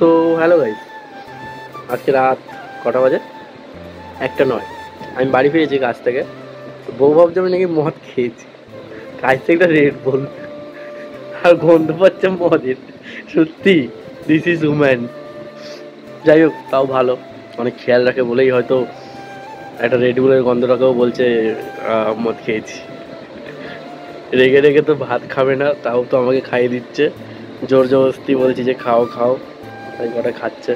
So hello guys, আজকে রাত কটা বাজে? 1টা 9। আমি বাড়ি ফিরেছি কাজ থেকে। তো বউ ভাবছে আমি নাকি মদ খেয়েছি। কাজ থেকে একটা রেড বল আর গন্ধ পাচ্ছে মদের। সত্যি, দিস ইজ উম্যান। যাই হোক, তাও ভালো, অনেক খেয়াল রাখে বলেই হয়তো একটা রেড বুলের গন্ধটাকেও বলছে মদ খেয়েছি। রেগে রেগে তো ভাত খাবে না, তাও তো আমাকে খাইয়ে দিচ্ছে। জোর জবরদস্তি বলছি যে খাও খাও, তাই কটা খাচ্ছে,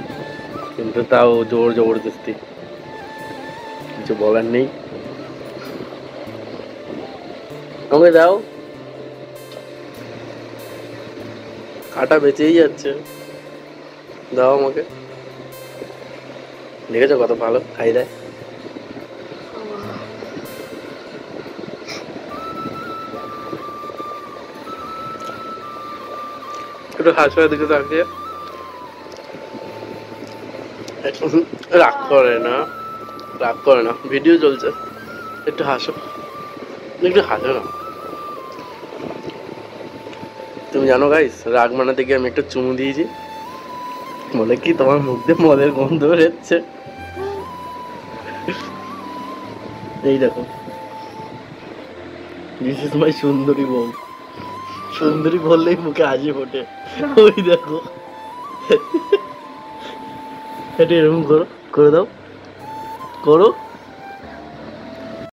কিন্তু তাও জোর জবরদস্তি, কিছু বলার নেই। আমাকে দাও, কাটা বেঁচেই যাচ্ছে, দাও আমাকে। দেখেছো কত ভালো খাই দেয়। একটু হাসপাতাল দিকে তাকিয়ে রাগ করে না, রাগ করে না, ভিডিও চলছে, একটু হাসো, একটু হাসো না। তুমি জানো গাইস, রাগ মানাতে গিয়ে আমি একটা চুমু দিয়েছি, বলে কি তোমার মুখ দিয়ে মদের গন্ধ বেরোচ্ছে। এই দেখো, দিস ইজ মাই সুন্দরী বউ। সুন্দরী বললেই মুখে হাসি ফোটে। ওই দেখো, এটা এরকম করো, করে দাও, করো।